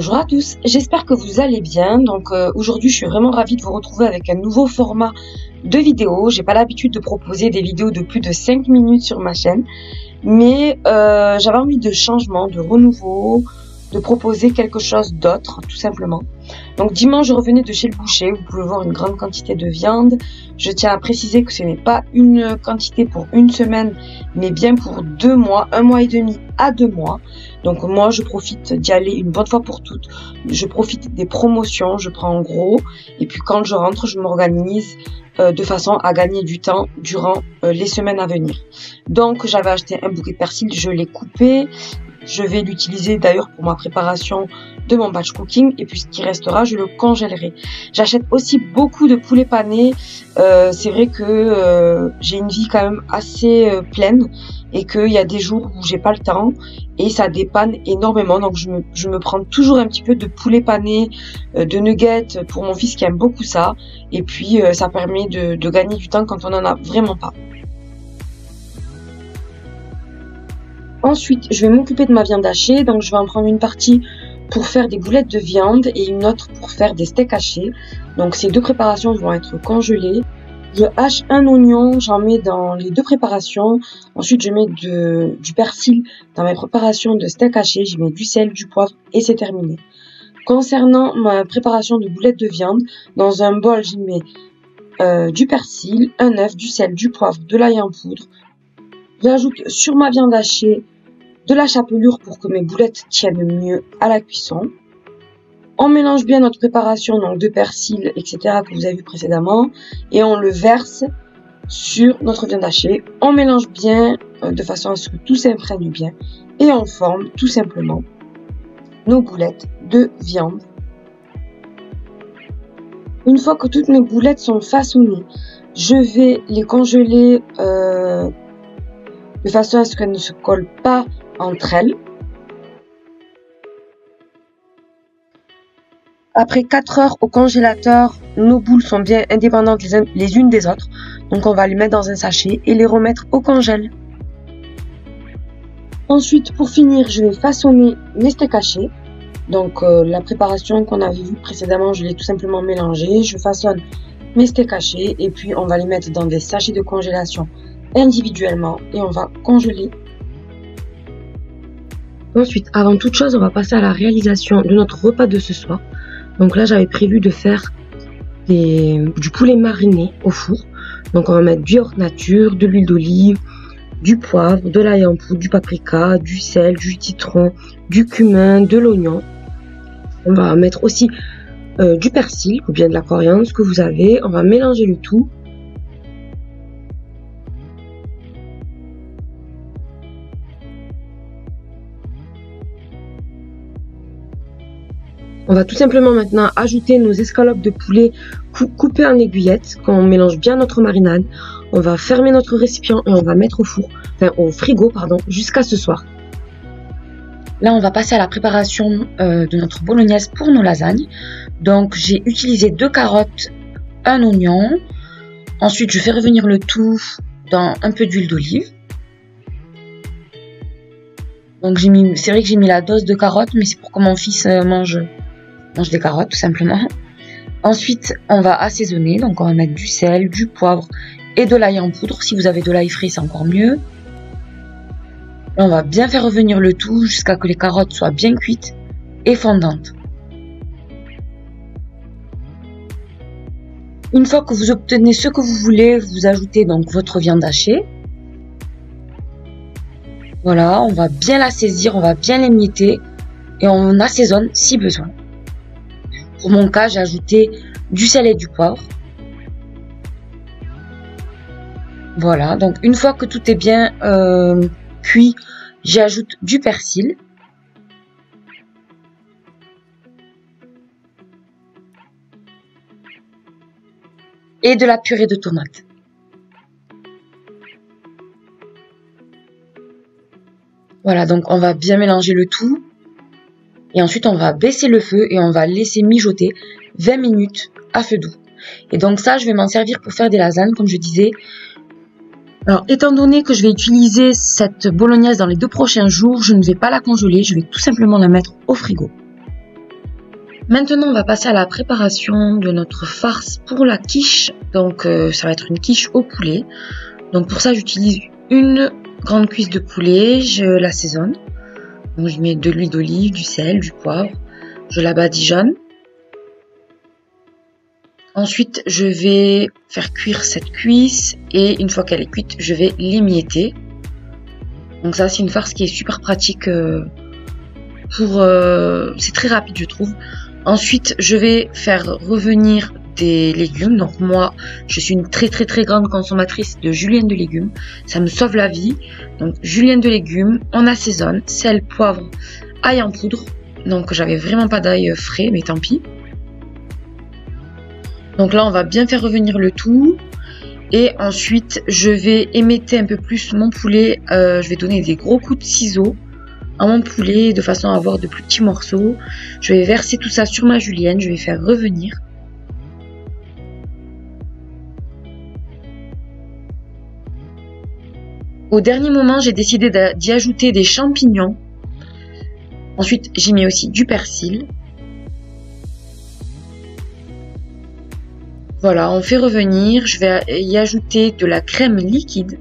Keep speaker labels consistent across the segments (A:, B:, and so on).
A: Bonjour à tous, j'espère que vous allez bien. Donc aujourd'hui je suis vraiment ravie de vous retrouver avec un nouveau format de vidéo. J'ai pas l'habitude de proposer des vidéos de plus de 5 minutes sur ma chaîne, mais j'avais envie de changement, de renouveau, de proposer quelque chose d'autre tout simplement. Donc dimanche je revenais de chez le boucher, vous pouvez voir une grande quantité de viande. Je tiens à préciser que ce n'est pas une quantité pour une semaine, mais bien pour 2 mois, 1 mois et demi à 2 mois. Donc moi je profite d'y aller une bonne fois pour toutes, je profite des promotions, je prends en gros, et puis quand je rentre je m'organise de façon à gagner du temps durant les semaines à venir. Donc j'avais acheté un bouquet de persil, je l'ai coupé, je vais l'utiliser d'ailleurs pour ma préparation de mon batch cooking, et puis ce qui restera je le congèlerai. J'achète aussi beaucoup de poulet pané, c'est vrai que j'ai une vie quand même assez pleine, et qu'il y a des jours où j'ai pas le temps et ça dépanne énormément, donc je me prends toujours un petit peu de poulet pané, de nuggets pour mon fils qui aime beaucoup ça, et puis ça permet de gagner du temps quand on en a vraiment pas. Ensuite je vais m'occuper de ma viande hachée, donc je vais en prendre une partie pour faire des boulettes de viande et une autre pour faire des steaks hachés. Donc ces deux préparations vont être congelées. Je hache un oignon, j'en mets dans les deux préparations. Ensuite, je mets du persil dans mes préparations de steak haché. Je mets du sel, du poivre et c'est terminé. Concernant ma préparation de boulettes de viande, dans un bol, j'y mets du persil, un œuf, du sel, du poivre, de l'ail en poudre. J'ajoute sur ma viande hachée de la chapelure pour que mes boulettes tiennent mieux à la cuisson. On mélange bien notre préparation, donc de persil, etc. que vous avez vu précédemment, et on le verse sur notre viande hachée. On mélange bien de façon à ce que tout s'imprègne bien, et on forme tout simplement nos boulettes de viande. Une fois que toutes mes boulettes sont façonnées, je vais les congeler de façon à ce qu'elles ne se collent pas entre elles. Après 4 heures au congélateur, nos boules sont bien indépendantes les unes des autres. Donc on va les mettre dans un sachet et les remettre au congèle. Ensuite, pour finir, je vais façonner mes steaks hachés. Donc la préparation qu'on avait vue précédemment, je l'ai tout simplement mélangée. Je façonne mes steaks hachés et puis on va les mettre dans des sachets de congélation individuellement et on va congeler. Ensuite, avant toute chose, on va passer à la réalisation de notre repas de ce soir. Donc là, j'avais prévu de faire du poulet mariné au four. Donc on va mettre du hors nature, de l'huile d'olive, du poivre, de l'ail en poudre, du paprika, du sel, du citron, du cumin, de l'oignon. On va mettre aussi du persil ou bien de la coriandre, ce que vous avez. On va mélanger le tout. On va tout simplement maintenant ajouter nos escalopes de poulet coupées en aiguillettes. Quand on mélange bien notre marinade, on va fermer notre récipient et on va mettre au frigo jusqu'à ce soir. Là, on va passer à la préparation de notre bolognaise pour nos lasagnes. Donc, j'ai utilisé 2 carottes, un oignon. Ensuite, je fais revenir le tout dans un peu d'huile d'olive. Donc, c'est vrai que j'ai mis la dose de carottes, mais c'est pour que mon fils mange des carottes tout simplement. Ensuite on va assaisonner, donc on va mettre du sel, du poivre et de l'ail en poudre. Si vous avez de l'ail frais c'est encore mieux. Là, on va bien faire revenir le tout jusqu'à que les carottes soient bien cuites et fondantes. Une fois que vous obtenez ce que vous voulez, vous ajoutez donc votre viande hachée. Voilà, on va bien la saisir, on va bien l'émietter et on assaisonne si besoin. Pour mon cas, j'ai ajouté du sel et du poivre. Voilà, donc une fois que tout est bien cuit, j'ajoute du persil. Et de la purée de tomates. Voilà, donc on va bien mélanger le tout. Et ensuite, on va baisser le feu et on va laisser mijoter 20 minutes à feu doux. Et donc ça, je vais m'en servir pour faire des lasagnes, comme je disais. Alors, étant donné que je vais utiliser cette bolognaise dans les 2 prochains jours, je ne vais pas la congeler, je vais tout simplement la mettre au frigo. Maintenant, on va passer à la préparation de notre farce pour la quiche. Donc, ça va être une quiche au poulet. Donc, pour ça, j'utilise une grande cuisse de poulet. Je l'assaisonne. Donc, je mets de l'huile d'olive, du sel, du poivre. Je la badigeonne. Ensuite, je vais faire cuire cette cuisse. Et une fois qu'elle est cuite, je vais l'émietter. Donc, ça, c'est une farce qui est super pratique c'est très rapide, je trouve. Ensuite, je vais faire revenir des légumes. Donc moi, je suis une très grande consommatrice de julienne de légumes. Ça me sauve la vie. Donc julienne de légumes, on assaisonne, sel, poivre, ail en poudre. Donc j'avais vraiment pas d'ail frais, mais tant pis. Donc là, on va bien faire revenir le tout. Et ensuite, je vais émietter un peu plus mon poulet. Je vais donner des gros coups de ciseaux à mon poulet de façon à avoir de plus petits morceaux. Je vais verser tout ça sur ma julienne, je vais faire revenir. Au dernier moment, j'ai décidé d'y ajouter des champignons. Ensuite, j'y mets aussi du persil. Voilà, on fait revenir. Je vais y ajouter de la crème liquide.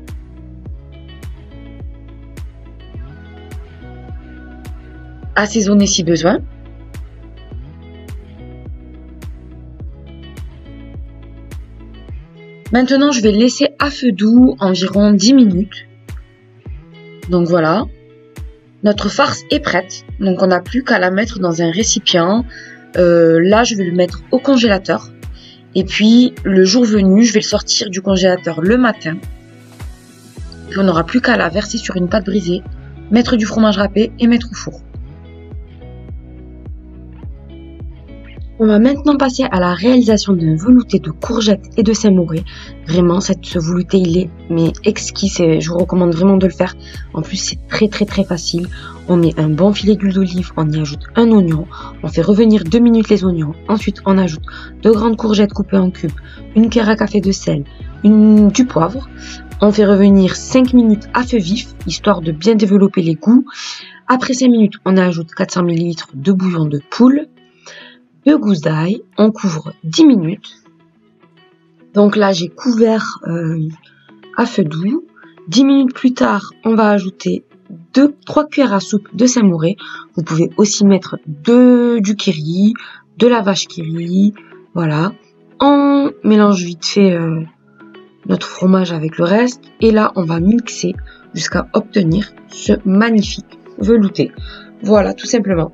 A: Assaisonner si besoin. Maintenant, je vais laisser à feu doux environ 10 minutes. Donc voilà, notre farce est prête. Donc on n'a plus qu'à la mettre dans un récipient. Là, je vais le mettre au congélateur. Et puis, le jour venu, je vais le sortir du congélateur le matin. Puis on n'aura plus qu'à la verser sur une pâte brisée, mettre du fromage râpé et mettre au four. On va maintenant passer à la réalisation d'un velouté de courgettes et de samouré. Vraiment, ce velouté, il est exquis. Je vous recommande vraiment de le faire. En plus, c'est très facile. On met un bon filet d'huile d'olive, on y ajoute un oignon. On fait revenir 2 minutes les oignons. Ensuite, on ajoute 2 grandes courgettes coupées en cubes, une cuillère à café de sel, du poivre. On fait revenir 5 minutes à feu vif, histoire de bien développer les goûts. Après 5 minutes, on ajoute 400 ml de bouillon de poule. 2 gousses d'ail, on couvre 10 minutes. Donc là, j'ai couvert à feu doux. 10 minutes plus tard, on va ajouter 3 cuillères à soupe de samouré. Vous pouvez aussi mettre du kiri, de la vache kiri. Voilà. On mélange vite fait notre fromage avec le reste. Et là, on va mixer jusqu'à obtenir ce magnifique velouté. Voilà, tout simplement.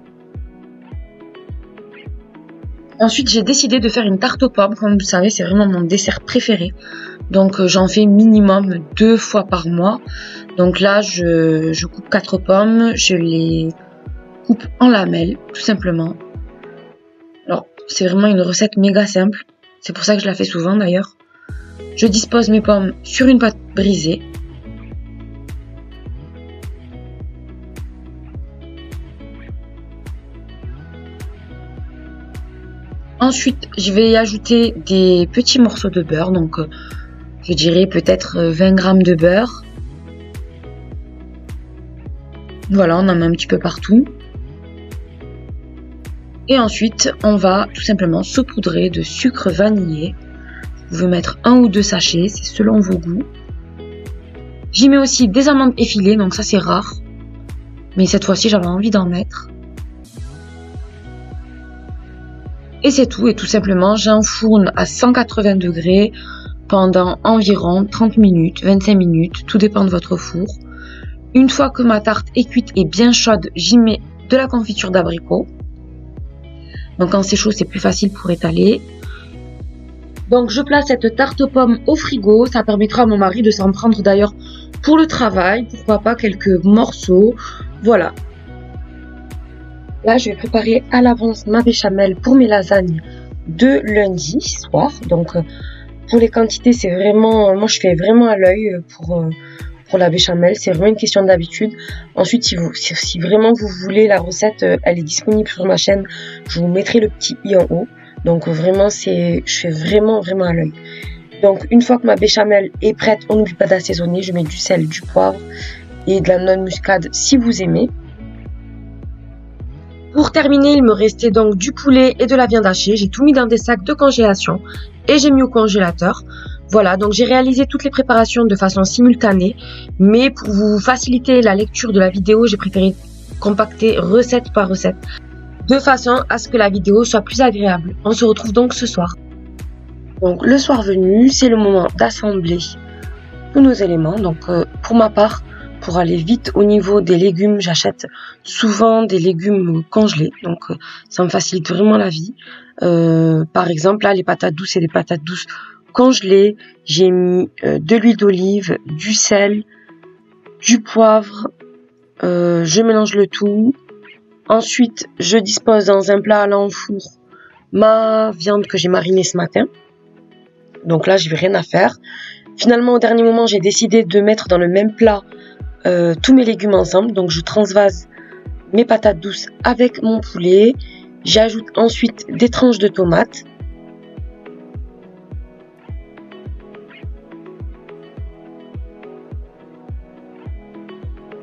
A: Ensuite, j'ai décidé de faire une tarte aux pommes. Comme vous savez, c'est vraiment mon dessert préféré. Donc, j'en fais minimum 2 fois par mois. Donc là, je coupe 4 pommes. Je les coupe en lamelles, tout simplement. Alors, c'est vraiment une recette méga simple. C'est pour ça que je la fais souvent, d'ailleurs. Je dispose mes pommes sur une pâte brisée. Ensuite, je vais y ajouter des petits morceaux de beurre, donc je dirais peut-être 20 g de beurre. Voilà, on en met un petit peu partout. Et ensuite, on va tout simplement saupoudrer de sucre vanillé. Vous pouvez mettre 1 ou 2 sachets, c'est selon vos goûts. J'y mets aussi des amandes effilées, donc ça c'est rare. Mais cette fois-ci, j'avais envie d'en mettre. Et c'est tout, et tout simplement, j'enfourne à 180 degrés pendant environ 30 minutes, 25 minutes, tout dépend de votre four. Une fois que ma tarte est cuite et bien chaude, j'y mets de la confiture d'abricot. Donc quand c'est chaud, c'est plus facile pour étaler. Donc je place cette tarte aux pommes au frigo, ça permettra à mon mari de s'en prendre d'ailleurs pour le travail, pourquoi pas quelques morceaux, voilà. Là, je vais préparer à l'avance ma béchamel pour mes lasagnes de lundi soir. Donc, pour les quantités, c'est vraiment... Moi, je fais vraiment à l'œil pour la béchamel. C'est vraiment une question d'habitude. Ensuite, si vraiment vous voulez la recette, elle est disponible sur ma chaîne. Je vous mettrai le petit i en haut. Donc, vraiment, je fais vraiment à l'œil. Donc, une fois que ma béchamel est prête, on n'oublie pas d'assaisonner. Je mets du sel, du poivre et de la noix de muscade si vous aimez. Pour terminer, il me restait donc du poulet et de la viande hachée. J'ai tout mis dans des sacs de congélation et j'ai mis au congélateur. Voilà, donc j'ai réalisé toutes les préparations de façon simultanée, mais pour vous faciliter la lecture de la vidéo, j'ai préféré compacter recette par recette, de façon à ce que la vidéo soit plus agréable. On se retrouve donc ce soir. Donc le soir venu, c'est le moment d'assembler tous nos éléments. Donc pour ma part, pour aller vite au niveau des légumes, j'achète souvent des légumes congelés, donc ça me facilite vraiment la vie. Par exemple, là, les patates douces, c'est des patates douces congelées. J'ai mis de l'huile d'olive, du sel, du poivre. Je mélange le tout. Ensuite, je dispose dans un plat à l'enfour ma viande que j'ai marinée ce matin. Donc là, je n'ai rien à faire. Finalement, au dernier moment, j'ai décidé de mettre dans le même plat tous mes légumes ensemble. Donc je transvase mes patates douces avec mon poulet. J'ajoute ensuite des tranches de tomates.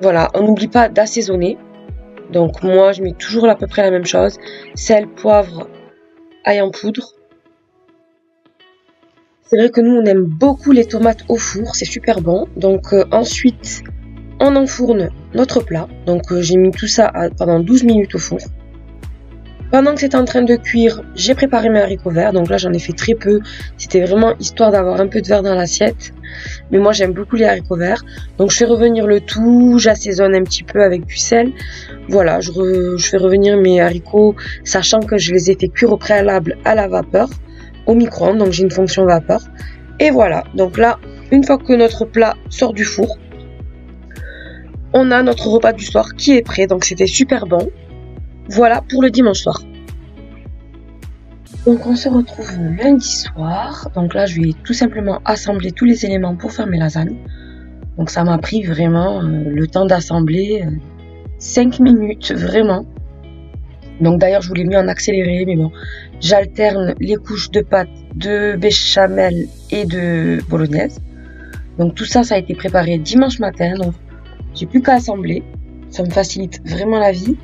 A: Voilà, on n'oublie pas d'assaisonner. Donc moi, je mets toujours à peu près la même chose. Sel, poivre, ail en poudre. C'est vrai que nous, on aime beaucoup les tomates au four. C'est super bon. Donc ensuite, on enfourne notre plat. Donc j'ai mis tout ça pendant 12 minutes au four. Pendant que c'est en train de cuire, j'ai préparé mes haricots verts. Donc là, j'en ai fait très peu. C'était vraiment histoire d'avoir un peu de verre dans l'assiette. Mais moi, j'aime beaucoup les haricots verts. Donc je fais revenir le tout. J'assaisonne un petit peu avec du sel. Voilà, je fais revenir mes haricots, sachant que je les ai fait cuire au préalable à la vapeur, au micro-ondes. Donc j'ai une fonction vapeur. Et voilà, donc là, une fois que notre plat sort du four, on a notre repas du soir qui est prêt. Donc c'était super bon. Voilà pour le dimanche soir. Donc on se retrouve lundi soir. Donc là, je vais tout simplement assembler tous les éléments pour faire mes lasagnes. Donc ça m'a pris vraiment le temps d'assembler 5 minutes, vraiment. Donc d'ailleurs, je vous l'ai mis en accéléré, mais bon. J'alterne les couches de pâte de béchamel et de bolognaise. Donc tout ça, ça a été préparé dimanche matin. Donc j'ai plus qu'à assembler. Ça me facilite vraiment la vie.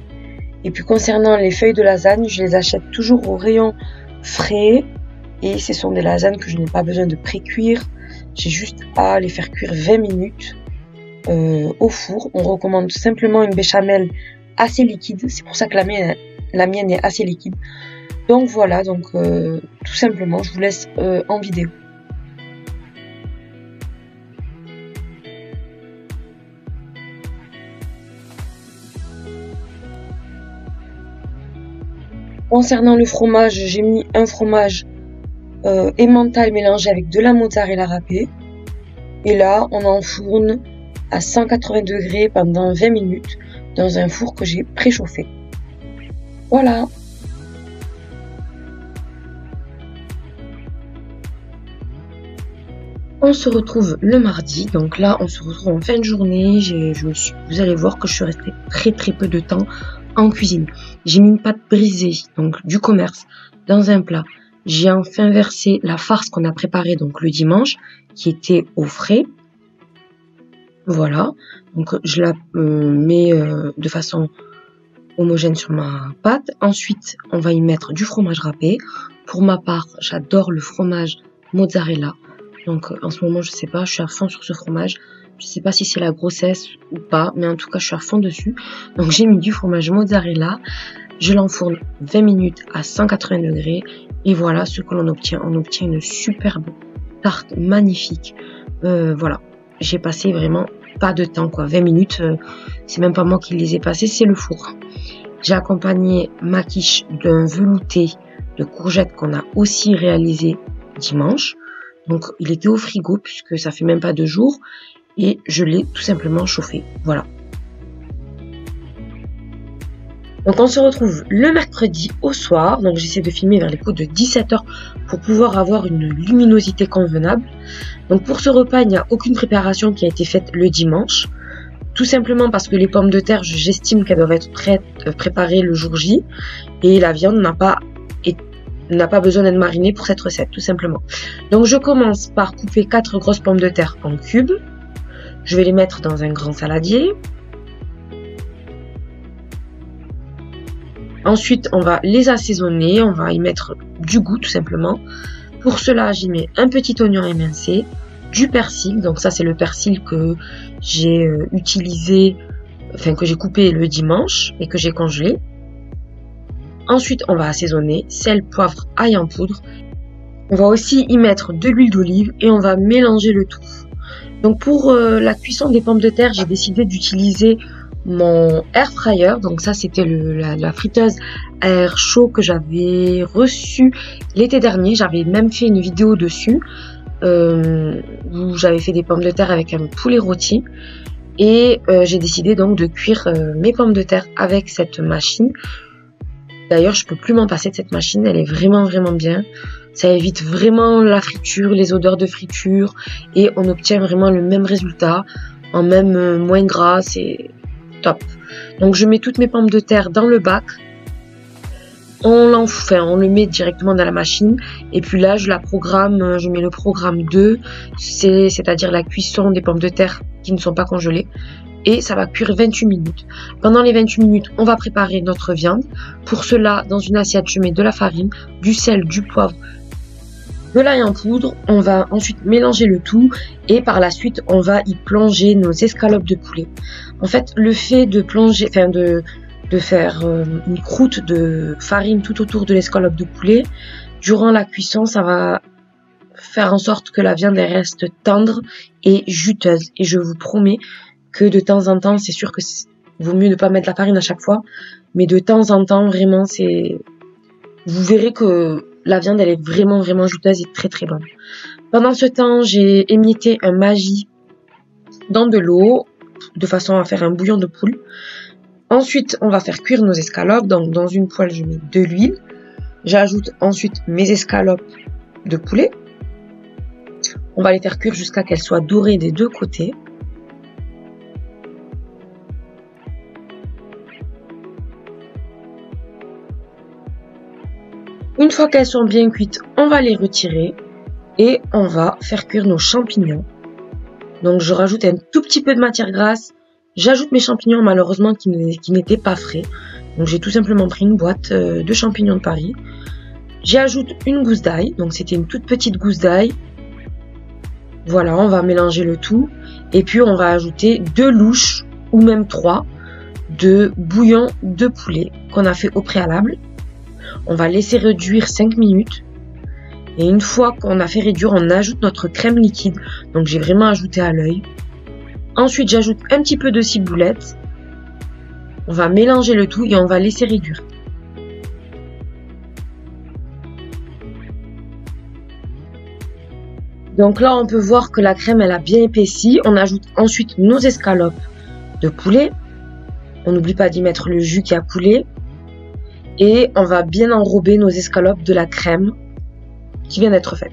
A: Et puis concernant les feuilles de lasagne, je les achète toujours au rayon frais. Et ce sont des lasagnes que je n'ai pas besoin de pré-cuire. J'ai juste à les faire cuire 20 minutes au four. On recommande simplement une béchamel assez liquide. C'est pour ça que la mienne est assez liquide. Donc voilà, donc tout simplement, je vous laisse en vidéo. Concernant le fromage, j'ai mis un fromage emmental mélangé avec de la mozzarella râpée. Et là, on enfourne à 180 degrés pendant 20 minutes dans un four que j'ai préchauffé. Voilà. On se retrouve le mardi. Donc là, on se retrouve en fin de journée. Vous allez voir que je suis restée très peu de temps en cuisine. J'ai mis une pâte brisée, donc du commerce, dans un plat. J'ai enfin versé la farce qu'on a préparée donc le dimanche, qui était au frais. Voilà, donc je la mets de façon homogène sur ma pâte. Ensuite, on va y mettre du fromage râpé. Pour ma part, j'adore le fromage mozzarella. Donc en ce moment, je sais pas, je suis à fond sur ce fromage. Je sais pas si c'est la grossesse ou pas, mais en tout cas, je suis à fond dessus. Donc j'ai mis du fromage mozzarella. Je l'enfourne 20 minutes à 180 degrés. Et voilà ce que l'on obtient. On obtient une superbe tarte magnifique. Voilà, j'ai passé vraiment pas de temps, quoi. 20 minutes, c'est même pas moi qui les ai passées, c'est le four. J'ai accompagné ma quiche d'un velouté de courgettes qu'on a aussi réalisé dimanche. Donc il était au frigo puisque ça fait même pas 2 jours. Et je l'ai tout simplement chauffé. Voilà. Donc on se retrouve le mercredi au soir. Donc j'essaie de filmer vers les coups de 17 h pour pouvoir avoir une luminosité convenable. Donc pour ce repas, il n'y a aucune préparation qui a été faite le dimanche. Tout simplement parce que les pommes de terre, j'estime qu'elles doivent être préparées le jour J. Et la viande n'a pas besoin d'être marinée pour cette recette, tout simplement. Donc je commence par couper 4 grosses pommes de terre en cubes. Je vais les mettre dans un grand saladier. Ensuite, on va les assaisonner, on va y mettre du goût tout simplement. Pour cela, j'y mets un petit oignon émincé, du persil, donc ça c'est le persil que j'ai utilisé, enfin que j'ai coupé le dimanche et que j'ai congelé. Ensuite, on va assaisonner, sel, poivre, ail en poudre. On va aussi y mettre de l'huile d'olive et on va mélanger le tout. Donc pour la cuisson des pommes de terre, j'ai décidé d'utiliser mon air fryer. Donc ça c'était la friteuse à air chaud que j'avais reçue l'été dernier. J'avais même fait une vidéo dessus où j'avais fait des pommes de terre avec un poulet rôti. Et j'ai décidé donc de cuire mes pommes de terre avec cette machine. D'ailleurs je peux plus m'en passer de cette machine, elle est vraiment bien. Ça évite vraiment la friture, les odeurs de friture et on obtient vraiment le même résultat en même moins gras, c'est top. Donc je mets toutes mes pommes de terre dans le bac, on le met directement dans la machine et puis là je la programme, je mets le programme 2, c'est-à-dire la cuisson des pommes de terre qui ne sont pas congelées. Et ça va cuire 28 minutes. Pendant les 28 minutes, on va préparer notre viande. Pour cela, dans une assiette, je mets de la farine, du sel, du poivre, de l'ail en poudre. On va ensuite mélanger le tout et par la suite, on va y plonger nos escalopes de poulet. En fait, le fait de plonger, de faire une croûte de farine tout autour de l'escalope de poulet, durant la cuisson, ça va faire en sorte que la viande reste tendre et juteuse. Et je vous promets que de temps en temps, c'est sûr que vaut mieux ne pas mettre la farine à chaque fois, mais de temps en temps, vraiment, vous verrez que la viande, elle est vraiment juteuse et très bonne. Pendant ce temps, j'ai émietté un Maggi dans de l'eau, de façon à faire un bouillon de poule. Ensuite, on va faire cuire nos escalopes, donc dans une poêle, je mets de l'huile. J'ajoute ensuite mes escalopes de poulet. On va les faire cuire jusqu'à qu'elles soient dorées des deux côtés. Une fois qu'elles sont bien cuites, on va les retirer et on va faire cuire nos champignons. Donc je rajoute un tout petit peu de matière grasse. J'ajoute mes champignons malheureusement qui n'étaient pas frais. Donc j'ai tout simplement pris une boîte de champignons de Paris. J'ajoute une gousse d'ail. Donc c'était une toute petite gousse d'ail. Voilà, on va mélanger le tout. Et puis on va ajouter 2 louches ou même 3 de bouillon de poulet qu'on a fait au préalable. On va laisser réduire 5 minutes. Et une fois qu'on a fait réduire, on ajoute notre crème liquide. Donc j'ai vraiment ajouté à l'œil. Ensuite, j'ajoute un petit peu de ciboulette. On va mélanger le tout et on va laisser réduire. Donc là, on peut voir que la crème, elle a bien épaissi. On ajoute ensuite nos escalopes de poulet. On n'oublie pas d'y mettre le jus qui a coulé. Et on va bien enrober nos escalopes de la crème qui vient d'être faite.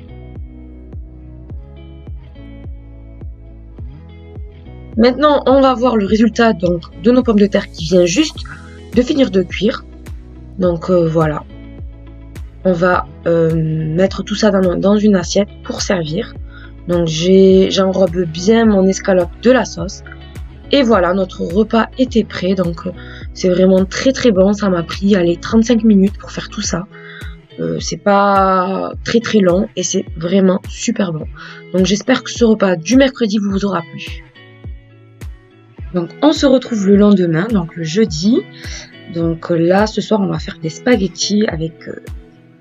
A: Maintenant, on va voir le résultat donc de nos pommes de terre qui vient juste de finir de cuire. Donc voilà. On va mettre tout ça dans une assiette pour servir. Donc j'enrobe bien mon escalope de la sauce. Et voilà, notre repas était prêt. Donc c'est vraiment très bon. Ça m'a pris 35 minutes pour faire tout ça. C'est pas très long et c'est vraiment super bon. Donc j'espère que ce repas du mercredi vous aura plu. Donc on se retrouve le lendemain, donc le jeudi. Donc là, ce soir, on va faire des spaghettis avec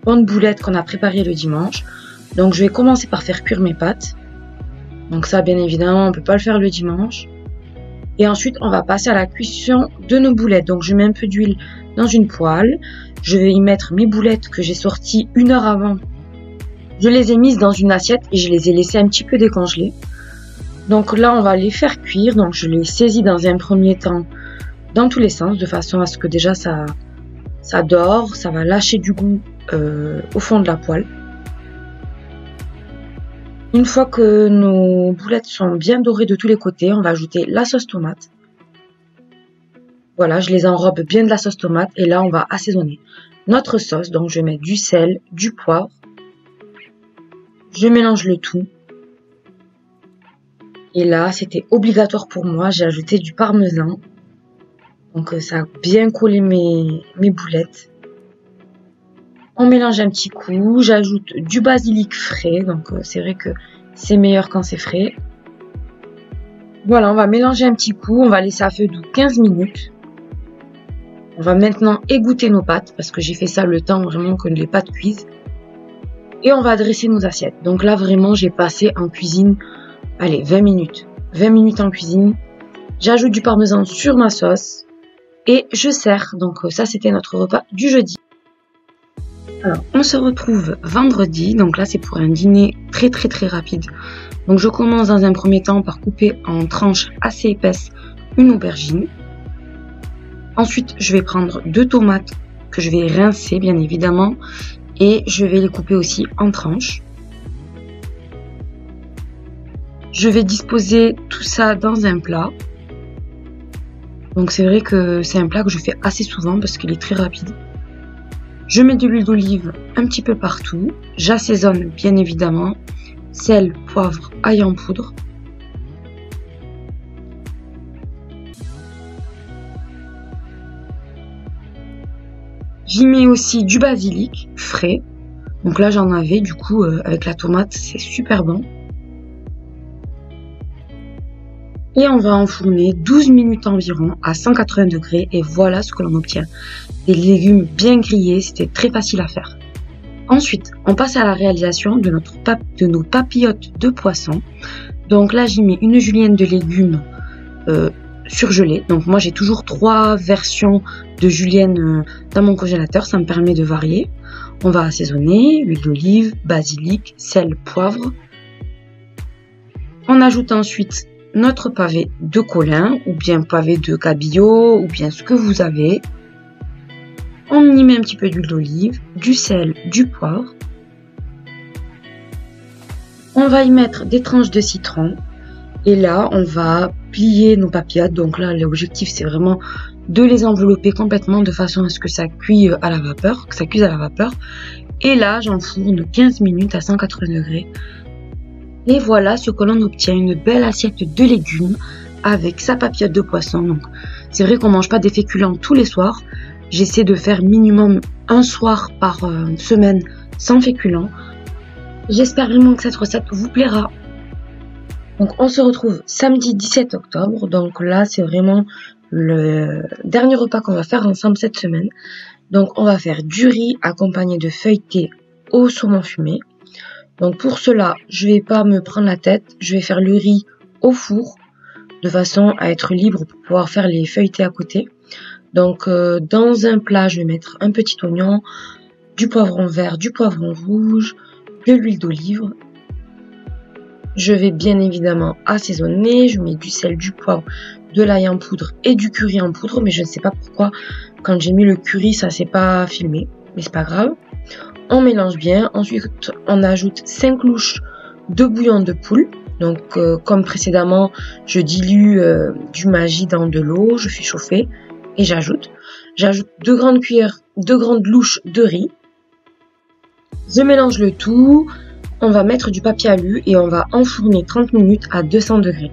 A: bonnes boulettes qu'on a préparées le dimanche. Donc je vais commencer par faire cuire mes pâtes. Donc ça, bien évidemment, on peut pas le faire le dimanche. Et ensuite, on va passer à la cuisson de nos boulettes. Donc je mets un peu d'huile dans une poêle. Je vais y mettre mes boulettes que j'ai sorties 1 heure avant. Je les ai mises dans une assiette et je les ai laissées un petit peu décongelées. Donc là, on va les faire cuire. Donc je les saisis dans un premier temps dans tous les sens, de façon à ce que déjà ça dore, ça va lâcher du goût au fond de la poêle. Une fois que nos boulettes sont bien dorées de tous les côtés, on va ajouter la sauce tomate. Voilà, je les enrobe bien de la sauce tomate et là on va assaisonner notre sauce. Donc je mets du sel, du poivre. Je mélange le tout. Et là, c'était obligatoire pour moi, j'ai ajouté du parmesan. Donc ça a bien collé mes boulettes. On mélange un petit coup, j'ajoute du basilic frais, donc c'est vrai que c'est meilleur quand c'est frais. Voilà, on va mélanger un petit coup, on va laisser à feu doux 15 minutes. On va maintenant égoutter nos pâtes, parce que j'ai fait ça le temps vraiment que les pâtes cuisent. Et on va dresser nos assiettes. Donc là vraiment j'ai passé en cuisine, allez 20 minutes. 20 minutes en cuisine. J'ajoute du parmesan sur ma sauce. Et je sers, donc ça c'était notre repas du jeudi. Alors, on se retrouve vendredi, donc là c'est pour un dîner très rapide. Donc je commence dans un premier temps par couper en tranches assez épaisses une aubergine. Ensuite je vais prendre 2 tomates que je vais rincer bien évidemment. Et je vais les couper aussi en tranches. Je vais disposer tout ça dans un plat. Donc c'est vrai que c'est un plat que je fais assez souvent parce qu'il est très rapide. Je mets de l'huile d'olive un petit peu partout. J'assaisonne bien évidemment. Sel, poivre, ail en poudre. J'y mets aussi du basilic frais. Donc là j'en avais du coup avec la tomate, c'est super bon. Et on va enfourner 12 minutes environ à 180 degrés et voilà ce que l'on obtient. Des légumes bien grillés, c'était très facile à faire. Ensuite, on passe à la réalisation de nos papillotes de poisson. Donc là j'y mets une julienne de légumes surgelée. Donc moi j'ai toujours 3 versions de julienne dans mon congélateur, ça me permet de varier. On va assaisonner, huile d'olive, basilic, sel, poivre. On ajoute ensuite notre pavé de colin ou bien pavé de cabillaud ou bien ce que vous avez. On y met un petit peu d'huile d'olive, du sel, du poivre. On va y mettre des tranches de citron. Et là, on va plier nos papillotes. Donc là, l'objectif, c'est vraiment de les envelopper complètement de façon à ce que ça cuise à la vapeur. Et là, j'enfourne 15 minutes à 180 degrés. Et voilà ce que l'on obtient, une belle assiette de légumes avec sa papillote de poisson. Donc, c'est vrai qu'on mange pas des féculents tous les soirs. J'essaie de faire minimum un soir par semaine sans féculents. J'espère vraiment que cette recette vous plaira. Donc on se retrouve samedi 17 octobre. Donc là c'est vraiment le dernier repas qu'on va faire ensemble cette semaine. Donc on va faire du riz accompagné de feuilletés au saumon fumé. Donc pour cela je vais pas me prendre la tête. Je vais faire le riz au four de façon à être libre pour pouvoir faire les feuilletés à côté. Donc dans un plat je vais mettre un petit oignon, du poivron vert, du poivron rouge, de l'huile d'olive. Je vais bien évidemment assaisonner, je mets du sel, du poivre, de l'ail en poudre et du curry en poudre, mais je ne sais pas pourquoi quand j'ai mis le curry ça s'est pas filmé, mais c'est pas grave. On mélange bien, ensuite on ajoute 5 louches de bouillon de poule. Donc comme précédemment, je dilue du Maggi dans de l'eau, je fais chauffer et j'ajoute 2 grandes cuillères, 2 grandes louches de riz. Je mélange le tout. On va mettre du papier alu et on va enfourner 30 minutes à 200 degrés.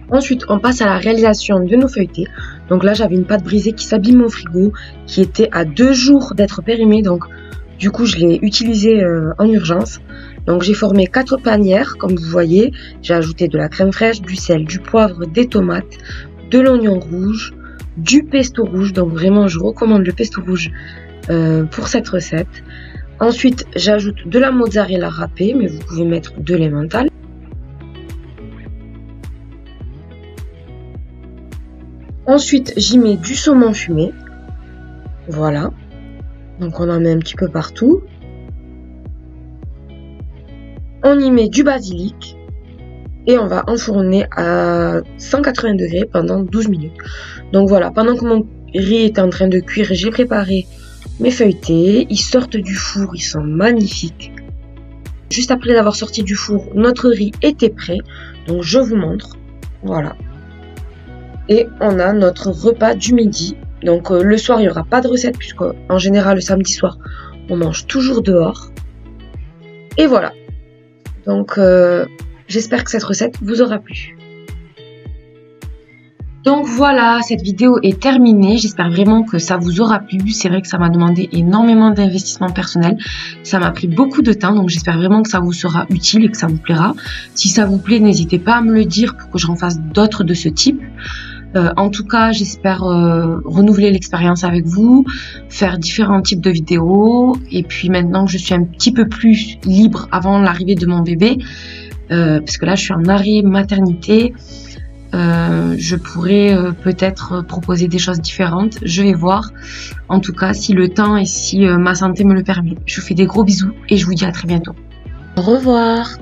A: Ensuite, on passe à la réalisation de nos feuilletés. Donc là, j'avais une pâte brisée qui s'abîme au frigo, qui était à 2 jours d'être périmée. Donc, du coup, je l'ai utilisée en urgence. Donc, j'ai formé 4 panières, comme vous voyez. J'ai ajouté de la crème fraîche, du sel, du poivre, des tomates, de l'oignon rouge, du pesto rouge. Donc, vraiment, je recommande le pesto rouge pour cette recette. Ensuite, j'ajoute de la mozzarella râpée, mais vous pouvez mettre de l'emmental. Ensuite, j'y mets du saumon fumé. Voilà. Donc, on en met un petit peu partout. On y met du basilic. Et on va enfourner à 180 degrés pendant 12 minutes. Donc voilà, pendant que mon riz est en train de cuire, j'ai préparé mes feuilletés, ils sortent du four, ils sont magnifiques. Juste après avoir sorti du four, notre riz était prêt. Donc je vous montre. Voilà. Et on a notre repas du midi. Donc le soir, il n'y aura pas de recette puisque en général le samedi soir, on mange toujours dehors. Et voilà. Donc j'espère que cette recette vous aura plu. Donc voilà, cette vidéo est terminée. J'espère vraiment que ça vous aura plu. C'est vrai que ça m'a demandé énormément d'investissement personnel. Ça m'a pris beaucoup de temps, donc j'espère vraiment que ça vous sera utile et que ça vous plaira. Si ça vous plaît, n'hésitez pas à me le dire pour que j'en fasse d'autres de ce type. En tout cas, j'espère renouveler l'expérience avec vous, faire différents types de vidéos. Et puis maintenant que je suis un petit peu plus libre avant l'arrivée de mon bébé, parce que là je suis en arrêt maternité, je pourrais peut-être proposer des choses différentes. Je vais voir. En tout cas, si le temps et si ma santé me le permet. Je vous fais des gros bisous et je vous dis à très bientôt. Au revoir.